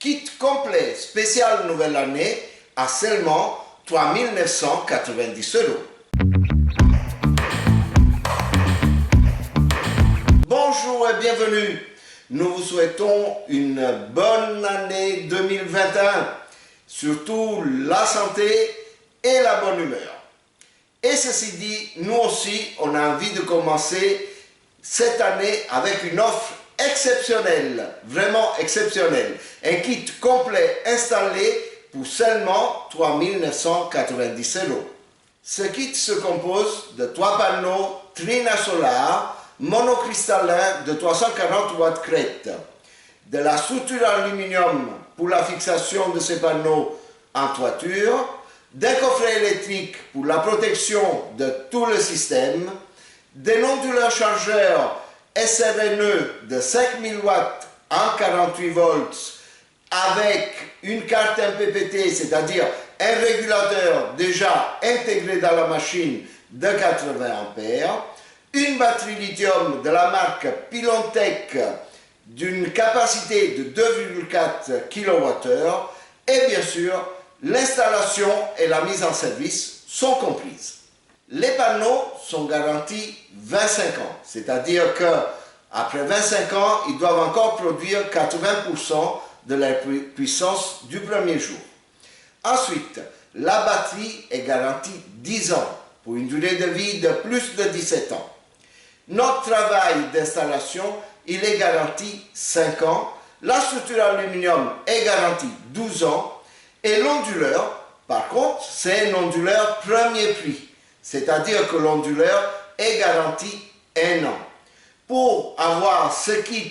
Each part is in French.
Kit complet spécial nouvelle année à seulement 3 990 €. Bonjour et bienvenue. Nous vous souhaitons une bonne année 2021. Surtout la santé et la bonne humeur. Et ceci dit, nous aussi, on a envie de commencer cette année avec une offre exceptionnelle, vraiment exceptionnelle. Un kit complet installé pour seulement 3 990 €. Ce kit se compose de 3 panneaux Trina Solar monocristallins de 340 watts crête, de la structure aluminium pour la fixation de ces panneaux en toiture, d'un coffret électrique pour la protection de tout le système, des onduleurs chargeurs SRNE de 5000 watts en 48 volts avec une carte MPPT, c'est-à-dire un régulateur déjà intégré dans la machine de 80 ampères, une batterie lithium de la marque Pilontech d'une capacité de 2,4 kWh et bien sûr l'installation et la mise en service sont comprises. Les panneaux sont garantis 25 ans, c'est-à-dire qu'après 25 ans, ils doivent encore produire 80% de la puissance du premier jour. Ensuite, la batterie est garantie 10 ans pour une durée de vie de plus de 17 ans. Notre travail d'installation, il est garanti 5 ans, la structure aluminium est garantie 12 ans et l'onduleur, par contre, c'est un onduleur premier prix. C'est-à-dire que l'onduleur est garanti 1 an. Pour avoir ce kit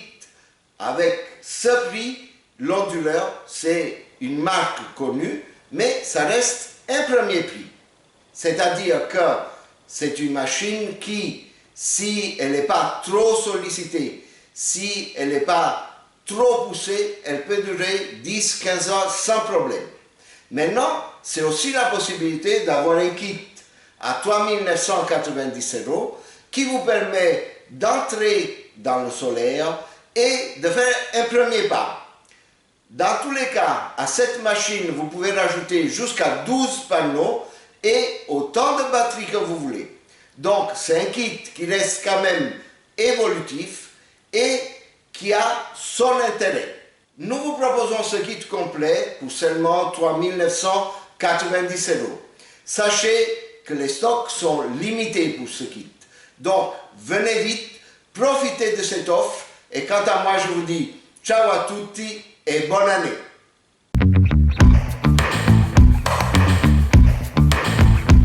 avec ce prix, l'onduleur, c'est une marque connue, mais ça reste un premier prix. C'est-à-dire que c'est une machine qui, si elle n'est pas trop sollicitée, si elle n'est pas trop poussée, elle peut durer 10-15 ans sans problème. Maintenant, c'est aussi la possibilité d'avoir un kit à 3 990 € qui vous permet d'entrer dans le solaire et de faire un premier pas. Dans tous les cas, à cette machine, vous pouvez rajouter jusqu'à 12 panneaux et autant de batteries que vous voulez. Donc, c'est un kit qui reste quand même évolutif et qui a son intérêt. Nous vous proposons ce kit complet pour seulement 3 990 €. Sachez que les stocks sont limités pour ce kit. Donc, venez vite, profitez de cette offre et quant à moi, je vous dis ciao à tutti et bonne année.